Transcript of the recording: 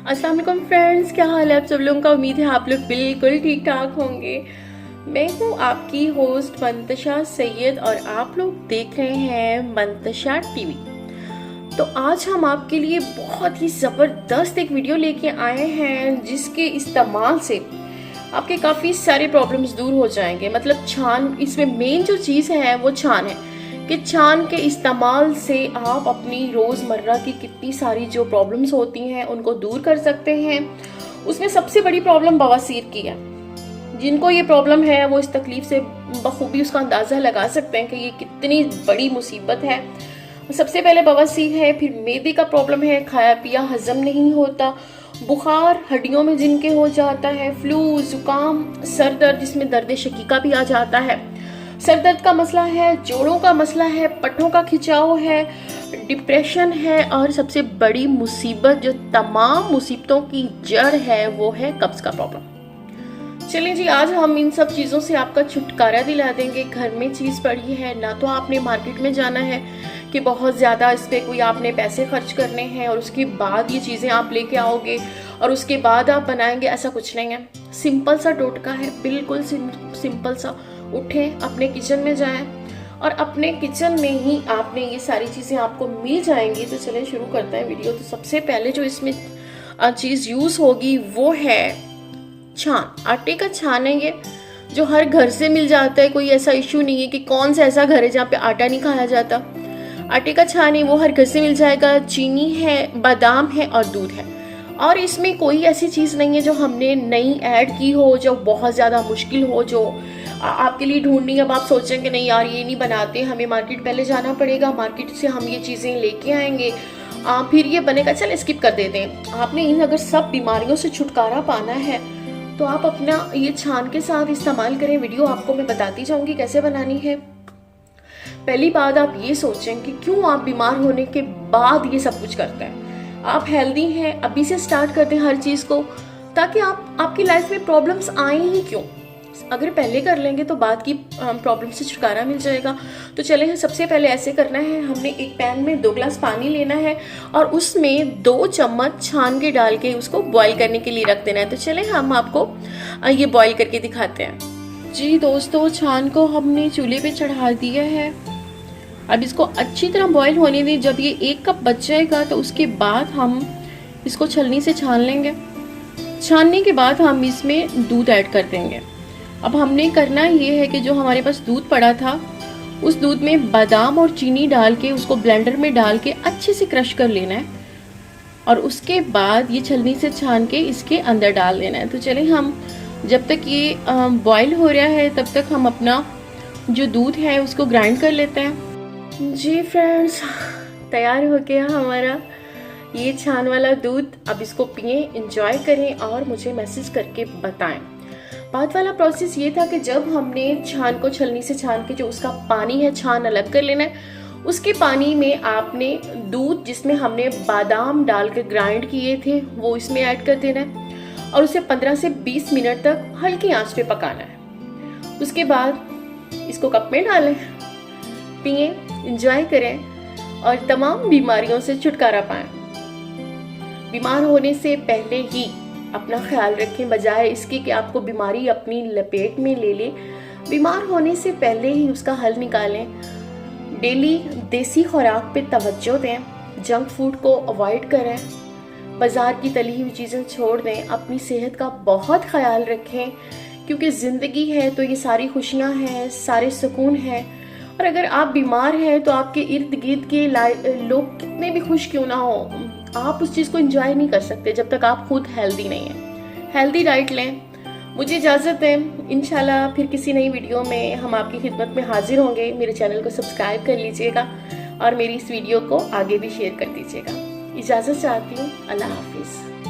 अस्सलाम वालेकुम फ्रेंड्स, क्या हाल है आप सब लोगों का। उम्मीद है आप लोग बिल्कुल ठीक ठाक होंगे। मैं हूँ आपकी होस्ट मंतशा सैयद और आप लोग देख रहे हैं मंतशा टीवी। तो आज हम आपके लिए बहुत ही ज़बरदस्त एक वीडियो लेके आए हैं जिसके इस्तेमाल से आपके काफ़ी सारे प्रॉब्लम्स दूर हो जाएंगे। मतलब छान, इसमें मेन जो चीज़ है वो छान है कि छान के इस्तेमाल से आप अपनी रोज़मर्रा की कितनी सारी जो प्रॉब्लम्स होती हैं उनको दूर कर सकते हैं। उसमें सबसे बड़ी प्रॉब्लम बवासीर की है। जिनको ये प्रॉब्लम है वो इस तकलीफ से बखूबी उसका अंदाज़ा लगा सकते हैं कि ये कितनी बड़ी मुसीबत है। सबसे पहले बवासीर है, फिर मैदे का प्रॉब्लम है, खाया पिया हजम नहीं होता, बुखार हड्डियों में जिनके हो जाता है, फ्लू, जुकाम, सर दर्द जिसमें दर्द शकीका भी आ जाता है, सर दर्द का मसला है, जोड़ों का मसला है, पट्टों का खिंचाव है, डिप्रेशन है और सबसे बड़ी मुसीबत जो तमाम मुसीबतों की जड़ है वो है कब्ज का प्रॉब्लम। चलिए जी, आज हम इन सब चीज़ों से आपका छुटकारा दिला देंगे। घर में चीज़ पड़ी है, ना तो आपने मार्केट में जाना है कि बहुत ज़्यादा इस पर कोई आपने पैसे खर्च करने हैं और उसके बाद ये चीज़ें आप लेके आओगे और उसके बाद आप बनाएंगे, ऐसा कुछ नहीं है। सिंपल सा टोटका है, बिल्कुल सिंपल सा। उठें, अपने किचन में जाएं और अपने किचन में ही आपने ये सारी चीज़ें आपको मिल जाएंगी। तो चलें शुरू करते हैं वीडियो। तो सबसे पहले जो इसमें चीज़ यूज़ होगी वो है छान। आटे का छान है ये, जो हर घर से मिल जाता है। कोई ऐसा इशू नहीं है कि कौन सा ऐसा घर है जहाँ पे आटा नहीं खाया जाता। आटे का छान है वो हर घर से मिल जाएगा। चीनी है, बादाम है और दूध है। और इसमें कोई ऐसी चीज़ नहीं है जो हमने नई ऐड की हो, जो बहुत ज़्यादा मुश्किल हो, जो आपके लिए ढूंढनी। अब आप सोचेंगे नहीं यार ये नहीं बनाते, हमें मार्केट पहले जाना पड़ेगा, मार्केट से हम ये चीज़ें लेके आएंगे फिर ये बनेगा। चल स्किप कर देते हैं। आपने इन अगर सब बीमारियों से छुटकारा पाना है तो आप अपना ये छान के साथ इस्तेमाल करें। वीडियो आपको मैं बताती जाऊंगी कैसे बनानी है। पहली बात आप ये सोचें कि क्यों आप बीमार होने के बाद ये सब कुछ करते हैं। आप हेल्दी हैं, अभी से स्टार्ट करते हैं हर चीज़ को, ताकि आपकी लाइफ में प्रॉब्लम्स आए ही क्यों। अगर पहले कर लेंगे तो बाद की प्रॉब्लम से छुटकारा मिल जाएगा। तो चलें, सबसे पहले ऐसे करना है। हमने एक पैन में 2 गिलास पानी लेना है और उसमें 2 चम्मच छान के डाल के उसको बॉईल करने के लिए रख देना है। तो चलें हम आपको ये बॉईल करके दिखाते हैं। जी दोस्तों, छान को हमने चूल्हे पे चढ़ा दिया है। अब इसको अच्छी तरह बॉईल होने दें। जब ये 1 कप बच जाएगा तो उसके बाद हम इसको छलनी से छान लेंगे। छानने के बाद हम इसमें दूध ऐड कर देंगे। अब हमने करना ये है कि जो हमारे पास दूध पड़ा था उस दूध में बादाम और चीनी डाल के उसको ब्लेंडर में डाल के अच्छे से क्रश कर लेना है और उसके बाद ये छलनी से छान के इसके अंदर डाल देना है। तो चलें, हम जब तक ये बॉईल हो रहा है तब तक हम अपना जो दूध है उसको ग्राइंड कर लेते हैं। जी फ्रेंड्स, तैयार हो गया हमारा ये छान वाला दूध। अब इसको पिएं, एंजॉय करें और मुझे मैसेज करके बताएं। बाद वाला प्रोसेस ये था कि जब हमने छान को छलनी से छान के जो उसका पानी है छान अलग कर लेना है। उसके पानी में आपने दूध जिसमें हमने बादाम डाल के ग्राइंड किए थे वो इसमें ऐड कर देना है और उसे 15 से 20 मिनट तक हल्की आंच पे पकाना है। उसके बाद इसको कप में डालें, पिए, एंजॉय करें और तमाम बीमारियों से छुटकारा पाएं। बीमार होने से पहले ही अपना ख्याल रखें, बजाय इसके कि आपको बीमारी अपनी लपेट में ले ले। बीमार होने से पहले ही उसका हल निकालें। डेली देसी खुराक पे तवज्जो दें, जंक फूड को अवॉइड करें, बाज़ार की तली हुई चीज़ें छोड़ दें। अपनी सेहत का बहुत ख्याल रखें क्योंकि ज़िंदगी है तो ये सारी खुशियाँ हैं, सारे सुकून हैं। और अगर आप बीमार हैं तो आपके इर्द गिर्द के लोग कितने भी खुश क्यों ना हो, आप उस चीज़ को एंजॉय नहीं कर सकते जब तक आप खुद हेल्दी नहीं हैं। हेल्दी डाइट लें। मुझे इजाज़त है, इंशाल्लाह फिर किसी नई वीडियो में हम आपकी खिदमत में हाजिर होंगे। मेरे चैनल को सब्सक्राइब कर लीजिएगा और मेरी इस वीडियो को आगे भी शेयर कर दीजिएगा। इजाज़त चाहती हूँ। अल्लाह हाफिज़।